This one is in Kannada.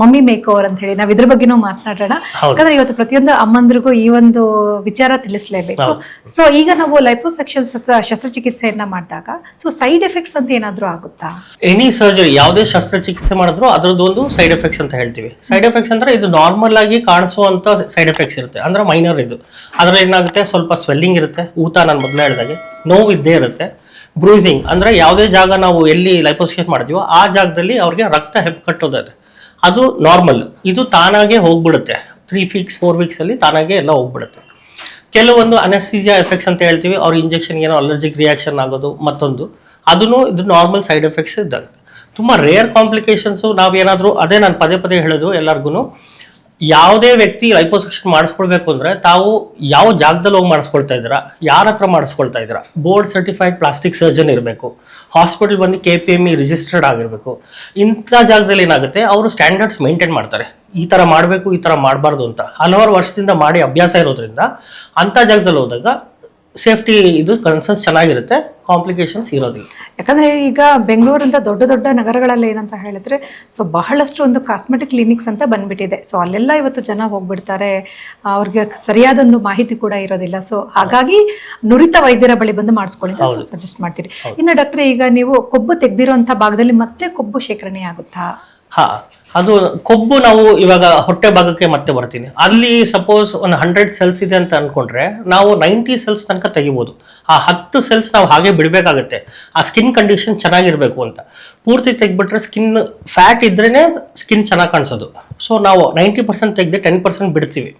ಮಮ್ಮಿ ಮೇಕ್ ಓವರ್ ಅಂತ ಹೇಳಿ ನಾವ್ ಇದ್ರ ಬಗ್ಗೆನೂ ಮಾತನಾಡೋಣ. ಯಾಕಂದ್ರೆ ಇವತ್ತು ಪ್ರತಿಯೊಂದು ಅಮ್ಮಂದ್ರಿಗೂ ಈ ಒಂದು ವಿಚಾರ ತಿಳಿಸ್ಲೇಬೇಕು. ಸೊ ಈಗ ನಾವು ಲೈಪೋಸೆಕ್ಷನ್ ಶಸ್ತ್ರಚಿಕಿತ್ಸೆಯನ್ನ ಮಾಡಿದಾಗ ಸೊ ಸೈಡ್ ಎಫೆಕ್ಟ್ಸ್ ಅಂತ ಏನಾದ್ರೂ ಆಗುತ್ತಾ? ಎನಿ ಸರ್ಜರಿ ಯಾವುದೇ ಶಸ್ತ್ರಚಿಕಿತ್ಸೆ ಮಾಡಿದ್ರು ಅದರದ್ದೊಂದು ಸೈಡ್ ಎಫೆಕ್ಟ್ಸ್ ಅಂತ ಹೇಳ್ತೀವಿ. ಸೈಡ್ ಎಫೆಕ್ಟ್ಸ್ ಅಂದ್ರೆ ಇದು ನಾರ್ಮಲ್ ಆಗಿ ಕಾಣಿಸುವಂತ ಸೈಡ್ ಎಫೆಕ್ಟ್ಸ್ ಇರುತ್ತೆ, ಅಂದ್ರೆ ಮೈನರ್ ಇದು. ಅದ್ರಲ್ಲಿ ಏನಾಗುತ್ತೆ, ಸ್ವಲ್ಪ ಸ್ವೆಲ್ಲಿಂಗ್ ಇರುತ್ತೆ, ಊತ ನಾನು ಮೊದಲೇ ಹೇಳಿದಾಗೆ, ನೋವು ಇದ್ದೇ ಇರುತ್ತೆ. ಬ್ರೂಸಿಂಗ್ ಅಂದ್ರೆ ಯಾವುದೇ ಜಾಗ ನಾವು ಎಲ್ಲಿ ಲೈಪೋಸೆಕ್ಷನ್ ಮಾಡಿದೀವೋ ಆ ಜಾಗದಲ್ಲಿ ಅವ್ರಿಗೆ ರಕ್ತ ಹೆಪ್ಪುಕಟ್ಟೋದಿದೆ, ಅದು ನಾರ್ಮಲ್. ಇದು ತಾನಾಗೆ ಹೋಗ್ಬಿಡುತ್ತೆ 3 ವೀಕ್ಸ್ 4 ವೀಕ್ಸ್ ಅಲ್ಲಿ ತಾನಾಗೆ ಎಲ್ಲ ಹೋಗ್ಬಿಡುತ್ತೆ. ಕೆಲವೊಂದು ಅನೆಸ್ಥೀಸಿಯಾ ಎಫೆಕ್ಟ್ಸ್ ಅಂತ ಹೇಳ್ತೀವಿ, ಅವ್ರ ಇಂಜೆಕ್ಷನ್ ಏನೋ ಅಲರ್ಜಿಕ್ ರಿಯಾಕ್ಷನ್ ಆಗೋದು ಮತ್ತೊಂದು, ಅದನ್ನು ಇದು ನಾರ್ಮಲ್ ಸೈಡ್ ಎಫೆಕ್ಟ್ಸ್ ಇದ್ದಾಗ. ತುಂಬ ರೇರ್ ಕಾಂಪ್ಲಿಕೇಶನ್ಸು. ನಾವೇನಾದರೂ ಅದೇ ನಾನು ಪದೇ ಪದೇ ಹೇಳೋದು ಎಲ್ಲರಿಗೂ, ಯಾವುದೇ ವ್ಯಕ್ತಿ ಲೈಪೋಸೆಕ್ಷನ್ ಮಾಡಿಸ್ಕೊಳ್ಬೇಕು ಅಂದ್ರೆ ತಾವು ಯಾವ ಜಾಗದಲ್ಲಿ ಹೋಗಿ ಮಾಡಿಸ್ಕೊಳ್ತಾ ಇದ್ದೀರಾ, ಯಾರ ಹತ್ರ ಮಾಡಿಸ್ಕೊಳ್ತಾ ಇದ್ದೀರಾ, ಬೋರ್ಡ್ ಸರ್ಟಿಫೈಡ್ ಪ್ಲಾಸ್ಟಿಕ್ ಸರ್ಜನ್ ಇರಬೇಕು, ಹಾಸ್ಪಿಟಲ್ ಬಂದು KPME ರಿಜಿಸ್ಟರ್ಡ್ ಆಗಿರಬೇಕು. ಇಂಥ ಜಾಗದಲ್ಲಿ ಏನಾಗುತ್ತೆ, ಅವರು ಸ್ಟ್ಯಾಂಡರ್ಡ್ಸ್ ಮೇಂಟೈನ್ ಮಾಡ್ತಾರೆ, ಈ ಥರ ಮಾಡಬೇಕು ಈ ಥರ ಮಾಡಬಾರ್ದು ಅಂತ ಹಲವಾರು ವರ್ಷದಿಂದ ಮಾಡಿ ಅಭ್ಯಾಸ ಇರೋದ್ರಿಂದ ಅಂಥ ಜಾಗದಲ್ಲಿ ಹೋದಾಗ ಸೇಫ್ಟಿ ಇದು ಕನ್ಸರ್ನ್ಸ್ ಚೆನ್ನಾಗಿರುತ್ತೆ, ಕಾಂಪ್ಲಿಕೇಶನ್ಸ್ ಇರೋದಿಲ್ಲ. ಯಾಕಂದ್ರೆ ಈಗ ಬೆಂಗಳೂರಿಂದ ದೊಡ್ಡ ದೊಡ್ಡ ನಗರಗಳಲ್ಲಿ ಏನಂತ ಹೇಳಿದ್ರೆ ಸೊ ಬಹಳಷ್ಟು ಒಂದು ಕಾಸ್ಮೆಟಿಕ್ ಕ್ಲಿನಿಕ್ಸ್ ಅಂತ ಬಂದ್ಬಿಟ್ಟಿದೆ. ಸೊ ಅಲ್ಲೆಲ್ಲ ಇವತ್ತು ಜನ ಹೋಗ್ಬಿಡ್ತಾರೆ, ಅವ್ರಿಗೆ ಸರಿಯಾದೊಂದು ಮಾಹಿತಿ ಕೂಡ ಇರೋದಿಲ್ಲ. ಸೊ ಹಾಗಾಗಿ ನುರಿತ ವೈದ್ಯರ ಬಳಿ ಬಂದು ಮಾಡಿಸ್ಕೊಳ್ಳಿ ಅಂತ ಸಜೆಸ್ಟ್ ಮಾಡ್ತೀರಿ. ಇನ್ನು ಡಾಕ್ಟರ್, ಈಗ ನೀವು ಕೊಬ್ಬು ತೆಗ್ದಿರೋಂಥ ಭಾಗದಲ್ಲಿ ಮತ್ತೆ ಕೊಬ್ಬು ಶೇಖರಣೆ ಆಗುತ್ತಾ? ಅದು ಕೊಬ್ಬು ನಾವು ಇವಾಗ ಹೊಟ್ಟೆ ಭಾಗಕ್ಕೆ ಮತ್ತೆ ಬರ್ತೀನಿ. ಅಲ್ಲಿ ಸಪೋಸ್ ಒಂದು 100 ಸೆಲ್ಸ್ ಇದೆ ಅಂತ ಅನ್ಕೊಂಡ್ರೆ ನಾವು 90 ಸೆಲ್ಸ್ ತನಕ ತೆಗಿಬೋದು. ಆ 10 ಸೆಲ್ಸ್ ನಾವು ಹಾಗೆ ಬಿಡಬೇಕಾಗತ್ತೆ, ಆ ಸ್ಕಿನ್ ಕಂಡೀಷನ್ ಚೆನ್ನಾಗಿರ್ಬೇಕು ಅಂತ. ಪೂರ್ತಿ ತೆಗ್ಬಿಟ್ರೆ ಸ್ಕಿನ್ ಫ್ಯಾಟ್ ಇದ್ರೇನೆ ಸ್ಕಿನ್ ಚೆನ್ನಾಗಿ ಕಾಣಿಸೋದು. ಸೊ ನಾವು 90% ತೆಗೆದು 10% ಬಿಡ್ತೀವಿ.